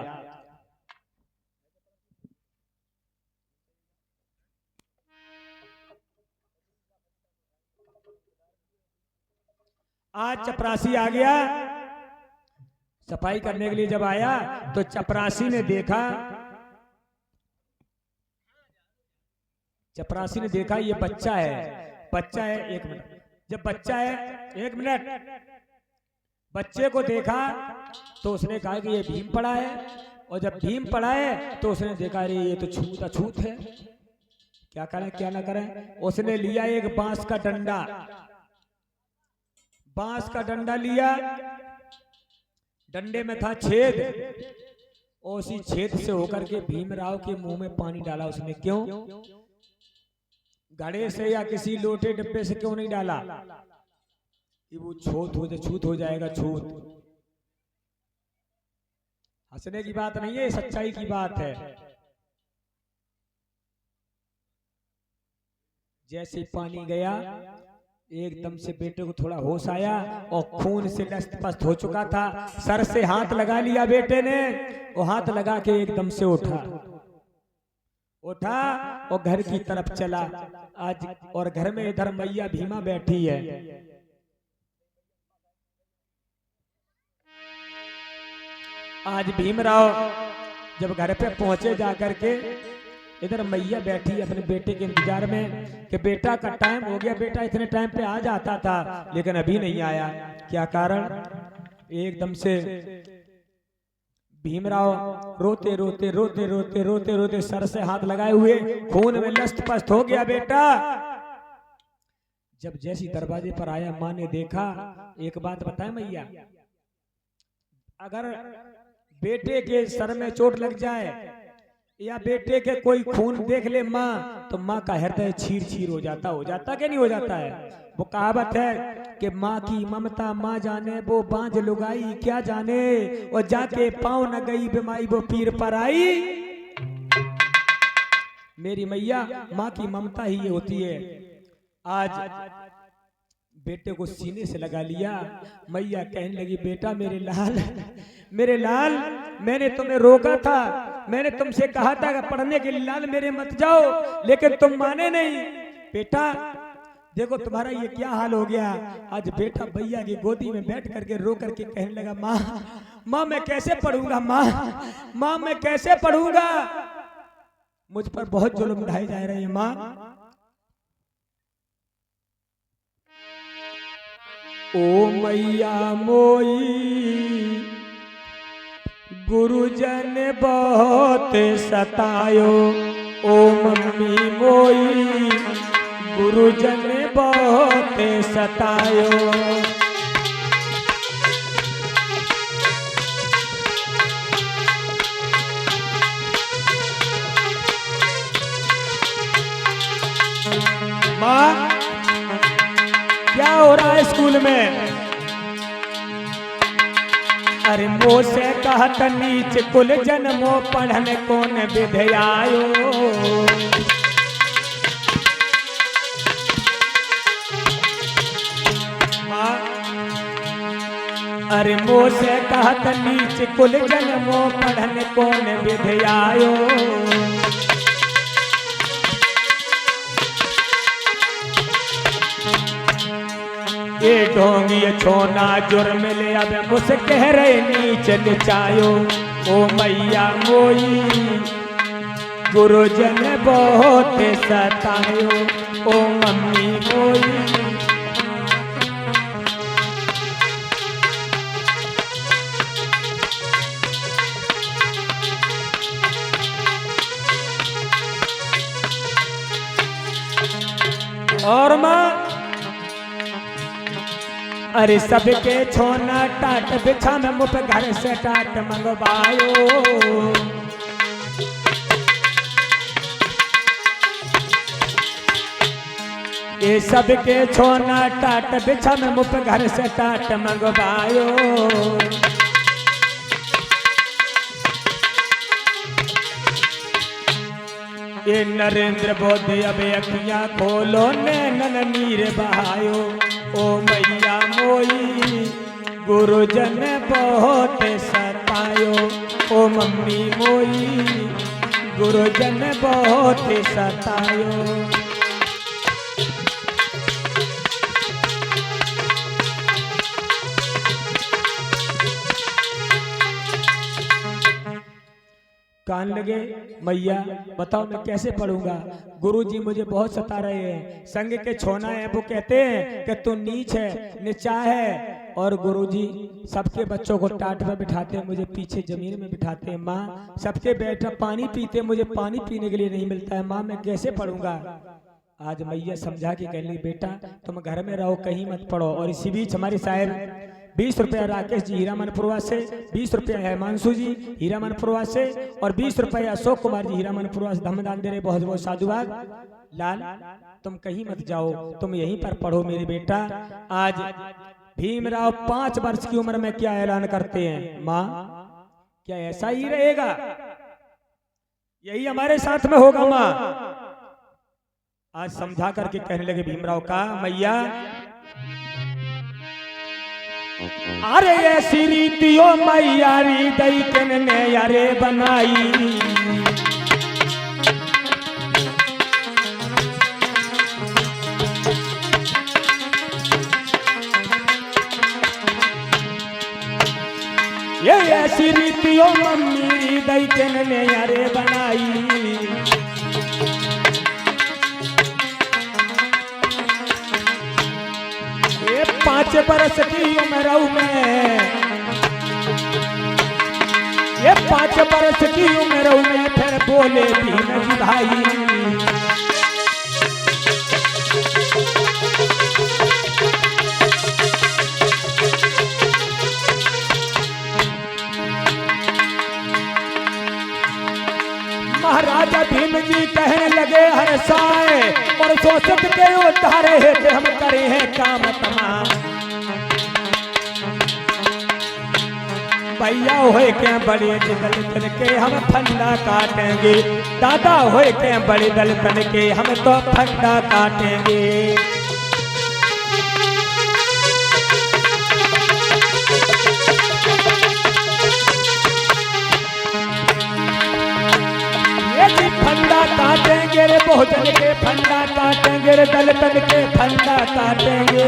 आज चपरासी आ गया, सफाई करने के लिए जब आया तो चपरासी ने देखा, चपरासी ने देखा ये बच्चा है, बच्चा है। एक मिनट, जब बच्चा है, एक मिनट, बच्चे को देखा तो उसने कहा कि ये भीम पड़ा है। और जब भीम पड़ा है तो उसने देखा अरे ये तो छूत अछूत है, क्या करें क्या ना करें। उसने लिया एक बांस का डंडा, बांस का डंडा लिया, डंडे में था छेद, और उसी छेद से होकर के भीमराव के मुंह में पानी डाला उसने। क्यों, घड़े से या किसी लोटे डिब्बे से क्यों नहीं डाला, कि वो छूत हो जाएगा, छूत। हंसने की बात नहीं है, सच्चाई की बात है। जैसे पानी गया, एकदम से बेटे को थोड़ा होश आया और खून से लथपथ हो चुका था। सर से हाथ लगा लिया बेटे ने, और हाथ लगा के एकदम से उठा और घर की तरफ चला। आज और घर में इधर मैया भीमा बैठी है। आज भीमराव जब घर पे पहुंचे जाकर के, इधर मैया बैठी अपने बेटे के इंतजार में कि बेटा का टाइम हो गया, बेटा इतने टाइम पे आ जाता था लेकिन अभी नहीं आया। क्या कारण, एकदम से भीमराव रोते रोते रोते रोते रोते रोते सर से हाथ लगाए हुए खून में लथपथ हो गया बेटा। जब जैसी दरवाजे पर आया, माँ ने देखा। एक बात बताए मैया, अगर बेटे के सर में चोट लग जाए या बेटे के कोई खून देख ले माँ, तो माँ का हृदय चीर चीर हो जाता कि नहीं हो जाता है। वो कहावत है कि माँ की ममता माँ जाने, वो बांझ लुगाई क्या जाने, और जाके पाँव न गई बीमारी वो पीर पर आई। मेरी मैया, माँ की ममता ही ये होती है। आज बेटे को सीने से लगा लिया। मैया कहने लगी, बेटा मेरे लाल, मेरे लाल, मैंने तुम्हें रोका था, मैंने तुमसे कहा था कि पढ़ने के लिए लाल मेरे मत जाओ, लेकिन तुम माने नहीं। बेटा देखो तुम्हारा ये क्या हाल हो गया। आज बेटा भैया की गोदी में बैठ करके रो करके कहने लगा, माँ मैं कैसे पढ़ूंगा, माँ मैं कैसे पढ़ूंगा, मुझ पर बहुत जुल्म ढाए जा रहे हैं माँ। ओ मैया मोई गुरुजन बहुत सतायो, ओ मम्मी मोई गुरुजन बहुत सतायो। माँ क्या हो रहा है स्कूल में? अरे मोह से कहत नीच कुल जन्मो, पढ़न कौन विधयायो। अरे मोह से कहत नीच कुल जन्मो, पढ़न कौन विधयायो। ये ढोंगी छोना जुर्म ले, अब मुझसे कह रहे नीच निचायो। ओ मैया मोई गुरुजन बहुत सतायो, ओ मम्मी मोई। और माँ अरे सबके छोना टाट बिछा में मुँह पे घर से टाट मंगवायो। ये सबके छोना टाट बिछा में मुँह पे घर से टाट मंगवायो। ये नरेंद्र मोदी अब अखियां खोलो नैनन नीर बहायो, ओ मैया मोई गुरुजन बहुत सतायो, ओ मम्मी मोई गुरुजन बहुत सतायो। कान लगे मैया बताओ मैं कैसे पढ़ूंगा, गुरुजी मुझे बहुत सता रहे हैं। संग के छोना है वो कहते हैं कि तू नीच है नीचा है, और गुरुजी सबके बच्चों को टाट पर बिठाते हैं, मुझे पीछे जमीन में बिठाते हैं। माँ सबके बैठा पानी पीते, मुझे पानी पीने के लिए नहीं मिलता है। माँ मैं कैसे पढ़ूंगा। आज मैया समझा के कह ली बेटा तुम घर में रहो कहीं मत पढ़ो। और इसी बीच हमारे साहब 20 रुपया राकेश जी हीरामनपुरवा से, 20 रुपया हिमांशु जी हीरामनपुरवा से, और 20 रुपया अशोक कुमार जी हीरामनपुरवा से धमदान दे रहे, बहुत बहुत साधुवाद। लाल तुम कहीं मत जाओ, तुम यहीं पर पढ़ो मेरे बेटा। आज भीमराव 5 वर्ष की उम्र में क्या ऐलान करते हैं, माँ क्या ऐसा ही रहेगा, यही हमारे साथ में होगा। माँ आज समझा करके कहने लगे भीमराव का मैया अरे ऐसी रीतियों मैया री दई ने यारे बनाई, ये ऐसी रीतियों मम्मी दई ने यारे बनाई। ये 5 बरस की उम्र में, ये 5 बरस की उम्र में फिर बोले भीम जी भाई, महाराजा भीम जी कहने लगे हर साए और शोषित के उद्धारे हेतु हम करे हैं काम तमाम। भैया होए के बड़े दलितन के हम फंदा काटेंगे, दादा होए के बड़े दलितन के हम तो फंदा काटेंगे। फंदा काटेंगे रे बहुजन के फंदा काटेंगे रे दलितन के फंदा काटेंगे।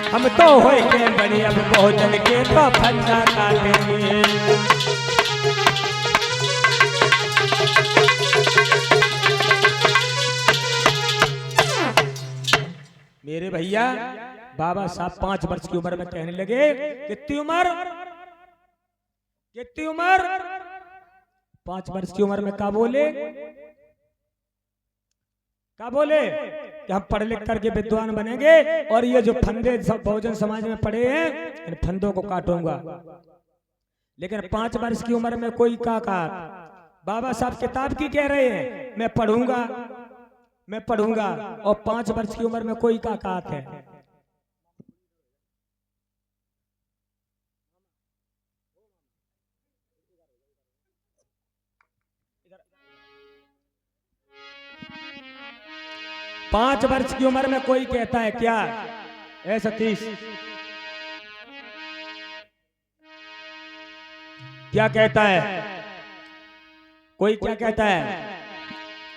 हम तो होए के बड़े अब बहुजन के तो फंदा काटेंगे। मेरे भैया बाबा साहब 5 वर्ष की उम्र में कहने लगे कितनी उम्र, कितनी उम्र, 5 वर्ष की उम्र में क्या बोले, क्या बोले कि हम पढ़ लिख करके विद्वान बनेंगे और ये जो फंदे सब बहुजन समाज में पड़े हैं इन फंदों को काटूंगा। लेकिन 5 वर्ष की उम्र में कोई का बाबा साहब किताब की कह रहे हैं मैं पढ़ूंगा, मैं पढ़ूंगा, और 5 वर्ष की उम्र में कोई का है। पांच वर्ष की उम्र में कोई कहता है क्या है सतीश, क्या कहता है, कोई क्या कहता है?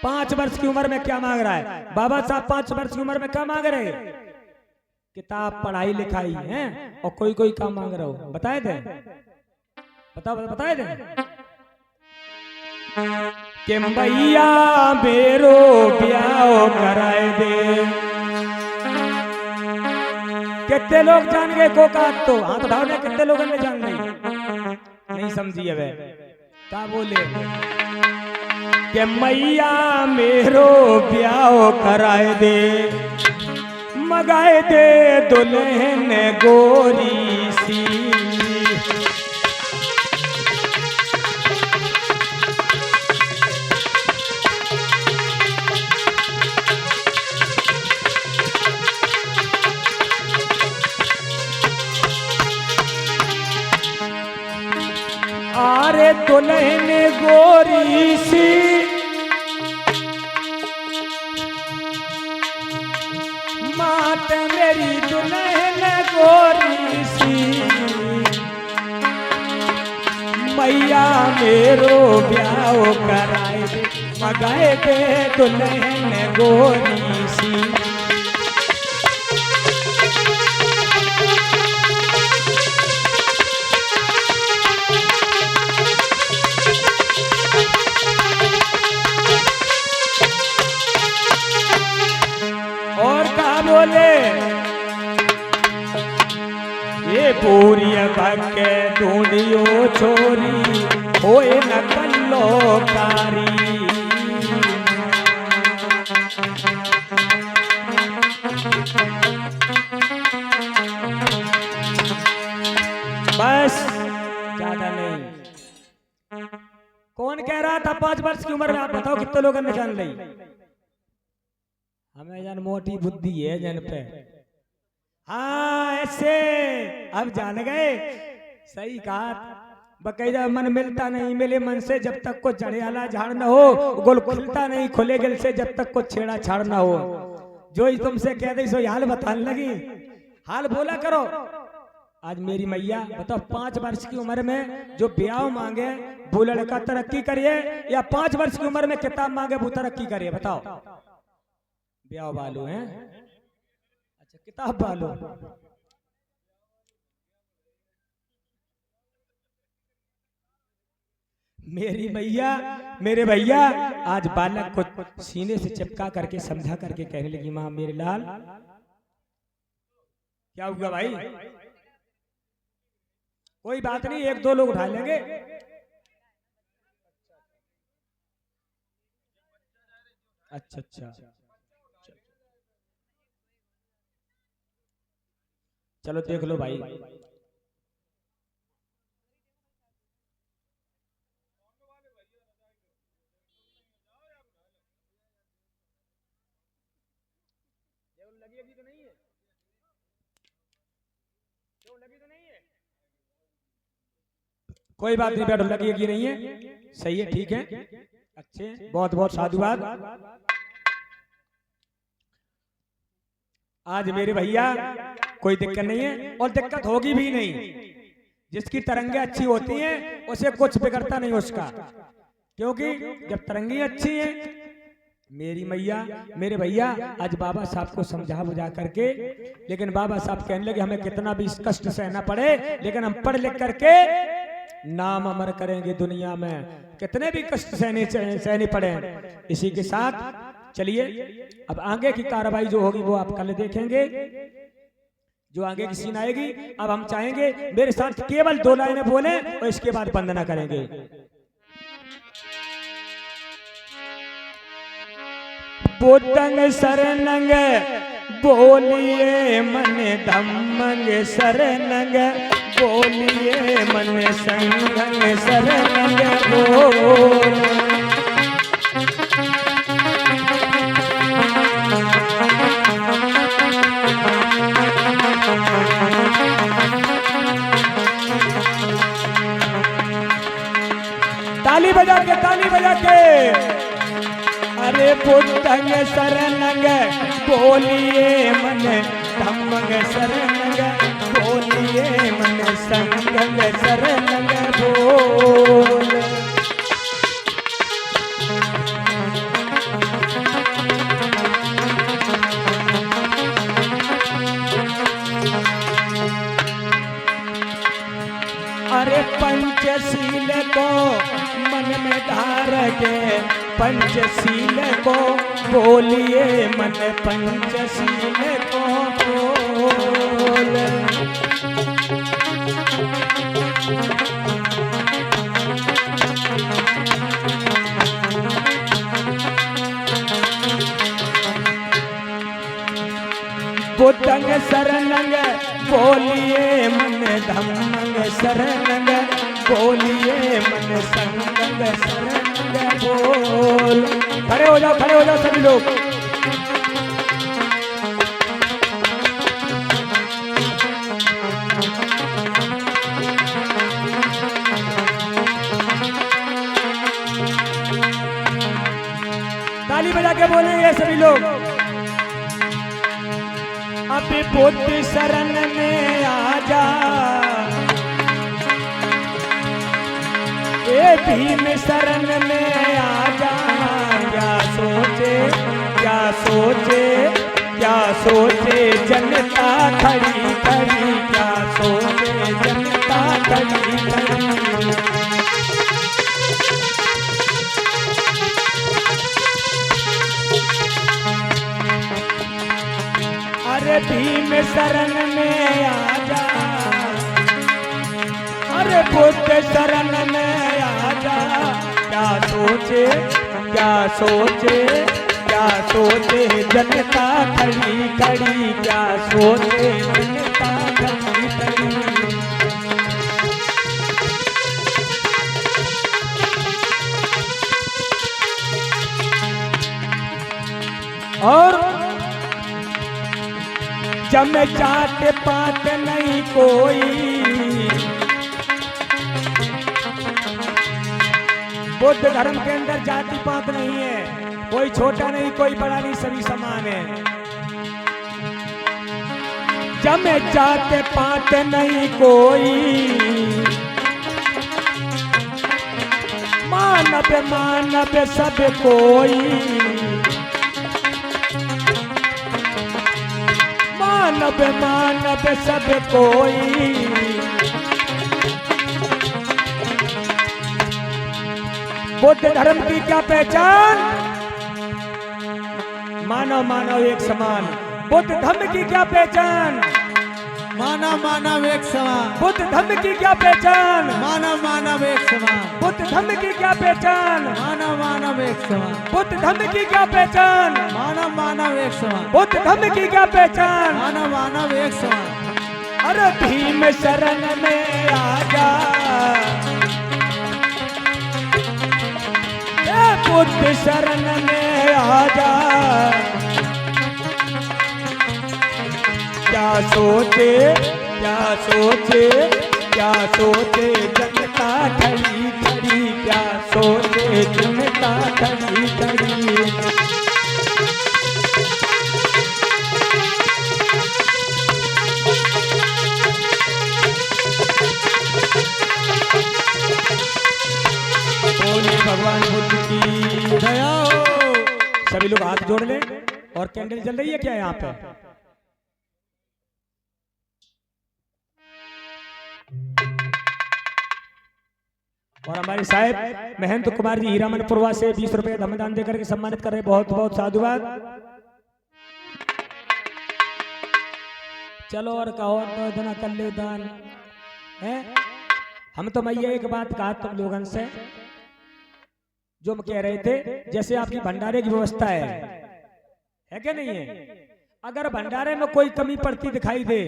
5 वर्ष की उम्र में क्या मांग रहा है बाबा साहब? 5 वर्ष की उम्र में क्या मांग रहे हैं? किताब पढ़ाई लिखाई है और कोई कोई काम मांग रहे हो, बताए थे, बताए थे कि भैया मेरो ब्याह कराए दे। कितने लोग जान गए कोकात? तो हाथ उठाओ ने, कितने लोगों ने जान नहीं समझी है? क्या बोले कि मैया मेरो ब्याह कराए दे, मगाए दे दुल्हन गोरी सी। आरे दुल्हन गोरी सी, मात मेरी दुल्हन गोरी सी, मैया मेरो ब्याह कराए दे, मगाए दे दुल्हन गोरी सी। बोले ये पूरी भक्के ढूंढियो छोरी, होए न कल्लोकारी। बस ज्यादा नहीं। कौन कह रहा था 5 वर्ष की उम्र में? आप बताओ कितने लोगों ने जान ली? हमें जान मोटी बुद्धि है जन पे। हाँ ऐसे अब जान गए, सही कहा। बकायदा मन मिलता नहीं मिले मन से, जब तक को जड़ियाला झाड़ न हो, गोल खुलता नहीं खुले गल से, जब तक को छेड़ा छाड़ न हो। जो ही तुमसे कह दे सो हाल बताने लगी, हाल बोला करो। आज मेरी मैया बताओ 5 वर्ष की उम्र में जो ब्याह मांगे वो लड़का तरक्की करिए, या 5 वर्ष की उम्र में किताब मांगे वो तरक्की करिए? बताओ। ब्याह वालों हैं, अच्छा किताब वालों। मेरी मैया मेरे भैया आज बालक को सीने से चिपका करके समझा करके कहने लगी, माँ मेरे लाल क्या हुआ भाई? कोई बात नहीं, 1-2 लोग उठा लेंगे। अच्छा अच्छा चलो देख लो भाई। लगी तो नहीं है? लगी तो नहीं है? कोई बात नहीं, बैठो। लगी नहीं है, सही है, ठीक है, अच्छे, बहुत बहुत साधुवाद। आज मेरे भैया कोई दिक्कत नहीं है और दिक्कत होगी भी नहीं। जिसकी तरंगे अच्छी होती हैं उसे कुछ बिगड़ता नहीं उसका, क्योंकि जब तरंगे अच्छी हैं। मेरी मैया मेरे भैया आज बाबा साहब को समझा बुझा करके, लेकिन बाबा साहब कहने लगे हमें कितना भी कष्ट सहना पड़े, लेकिन हम पढ़ लिख करके नाम अमर करेंगे दुनिया में, कितने भी कष्ट सहने पड़े। इसी के साथ चलिए अब आगे की कार्रवाई जो होगी वो आप कल देखेंगे, जो आगे की सीन आएगी। अब हम चाहेंगे मेरे साथ केवल 2 लाइनें बोले और इसके बाद वंदना करेंगे। बुद्धंग शरणंग बोलिए मन, धम्मंग शरणंग बोलिए मन, संघंग शरणंग बोल। ताली बजा के अरे बुद्धंग शरणंग बोलिए मन, धम्मंग शरणंग बोलिए मन, संघंग शरणंग बोल। अरे पंचशील को मन में धार के पंचशील को बोलिए मन पंचशील को बोल। बुद्धंग शरणंग बोलिए मन धम्मंग शरणंग बोलिए मन संगंग शरणंग बोल। खड़े हो जाओ सभी लोग। ताली बजा के बोलेंगे सभी लोग। अभी बुद्ध शरण में आजा ए भीम शरण में आजा। क्या सोचे जनता खड़ी खड़ी क्या सोचे जनता खड़ी खड़ी। अरे भीम शरण में आजा अरे बुद्ध शरण में आजा। क्या सोचे जनता खड़ी खड़ी क्या सोचे जनता खड़ी खड़ी। और जम जात पात नहीं कोई बुद्ध धर्म के अंदर जाति पात नहीं है। कोई छोटा नहीं कोई बड़ा नहीं सभी समान है। जम जात पात नहीं कोई मानव सब कोई। मानव सब कोई। बुद्ध धर्म की क्या पहचान? मानव एक समान। बुद्ध धर्म की क्या पहचान? मानव एक समान। बुद्ध धर्म की क्या पहचान? मानव एक समान। बुद्ध धर्म की क्या पहचान? मानव एक समान। बुद्ध धर्म की क्या पहचान? मानव एक समान। बुद्ध धर्म की क्या पहचान? मानव एक समान। अरे भीम शरण में आजा ए बुद्ध शरण में आजा। क्या सोचे जनता खड़ी खड़ी क्या सोचे जनता खड़ी खड़ी। भगवान बुद्ध की दया हो। सभी लोग हाथ जोड़ लें। और कैंडल जल रही है क्या यहाँ पे? और हमारे साहब महंत कुमार जी हीरामनपुरवा से 20 रुपए धमदान देकर के सम्मानित कर रहे। बहुत बहुत साधुवाद। चलो और कहो तो इतना कर ले दान है। हम तो मैया एक बात कहा तुम लोगों से जो हम कह रहे थे, जैसे आपकी भंडारे की व्यवस्था है क्या नहीं है? अगर भंडारे में कोई कमी पड़ती दिखाई दे